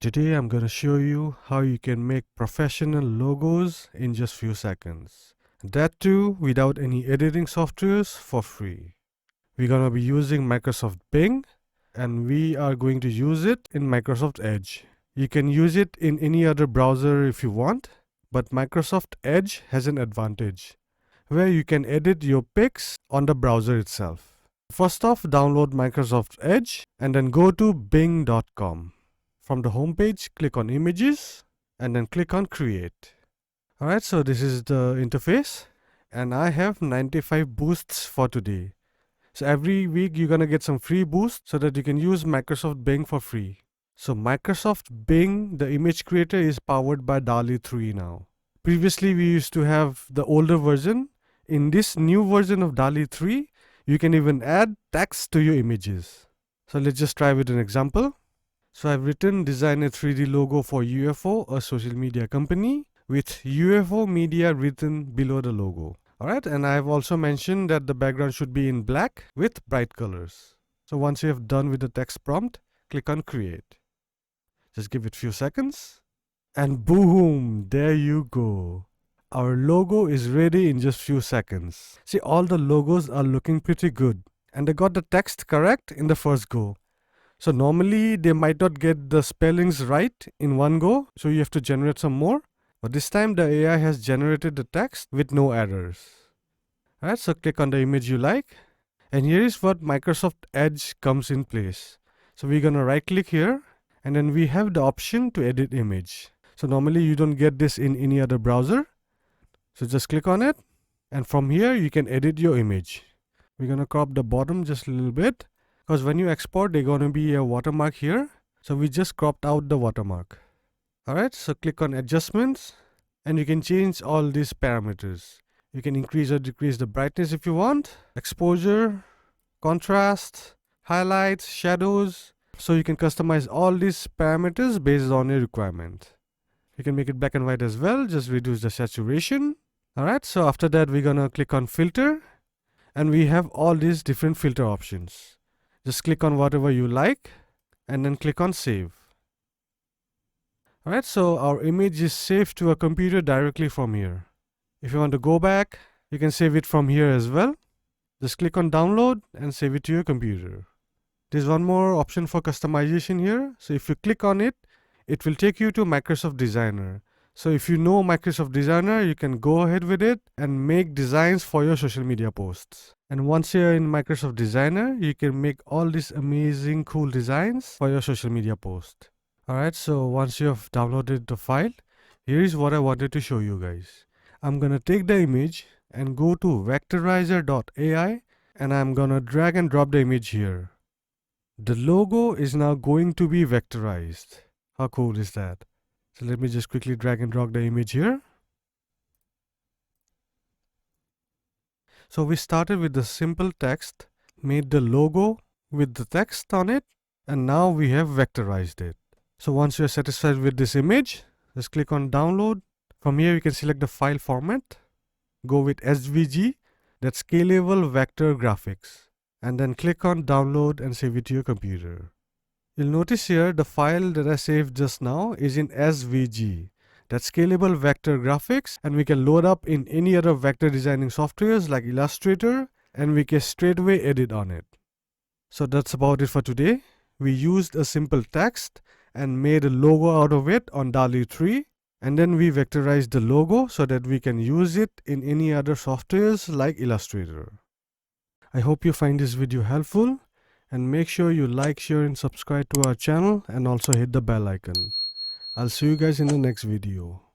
Today I'm going to show you how you can make professional logos in just few seconds. That too without any editing softwares for free. We're going to be using Microsoft Bing and we are going to use it in Microsoft Edge. You can use it in any other browser if you want, but Microsoft Edge has an advantage where you can edit your pics on the browser itself. First off, download Microsoft Edge and then go to bing.com. From the home page, click on Images and then click on Create. Alright, so this is the interface and I have 95 boosts for today. So every week you're gonna get some free boosts so that you can use Microsoft Bing for free. So Microsoft Bing, the image creator, is powered by Dall-E 3 now. Previously we used to have the older version. In this new version of Dall-E 3, you can even add text to your images. So let's just try with an example. So I've written design a 3D logo for UFO, a social media company, with UFO media written below the logo. Alright, and I've also mentioned that the background should be in black with bright colors. So once you have done with the text prompt, click on create. Just give it a few seconds. And boom, there you go. Our logo is ready in just few seconds. See, all the logos are looking pretty good. And they got the text correct in the first go. So normally they might not get the spellings right in one go, so you have to generate some more. But this time the AI has generated the text with no errors. Alright, so click on the image you like. And here is what Microsoft Edge comes in place. So we're gonna right click here and then we have the option to edit image. So normally you don't get this in any other browser. So just click on it and from here you can edit your image. We're gonna crop the bottom just a little bit. Because when you export, there's going to be a watermark here. So we just cropped out the watermark. Alright, so click on adjustments and you can change all these parameters. You can increase or decrease the brightness if you want, exposure, contrast, highlights, shadows. So you can customize all these parameters based on your requirement. You can make it black and white as well, just reduce the saturation. Alright, so after that we're going to click on filter and we have all these different filter options. Just click on whatever you like and then click on save. Alright, so our image is saved to a computer directly from here. If you want to go back, you can save it from here as well. Just click on download and save it to your computer. There's one more option for customization here. So if you click on it, it will take you to Microsoft Designer. So if you know Microsoft Designer, you can go ahead with it and make designs for your social media posts. And once you're in Microsoft Designer, you can make all these amazing cool designs for your social media post. Alright, so once you have downloaded the file, here is what I wanted to show you guys. I'm gonna take the image and go to vectorizer.ai and I'm gonna drag and drop the image here. The logo is now going to be vectorized. How cool is that? So let me just quickly drag and drop the image here. So we started with the simple text, made the logo with the text on it, and now we have vectorized it. So once you're satisfied with this image, just click on download. From here you can select the file format, go with SVG, that's Scalable Vector Graphics, and then click on download and save it to your computer. You'll notice here the file that I saved just now is in SVG. That's Scalable Vector Graphics, and we can load up in any other vector designing softwares like Illustrator and we can straight away edit on it. So that's about it for today. We used a simple text and made a logo out of it on Dall-E 3 and then we vectorized the logo so that we can use it in any other softwares like Illustrator. I hope you find this video helpful. And make sure you like, share and subscribe to our channel and also hit the bell icon. I'll see you guys in the next video.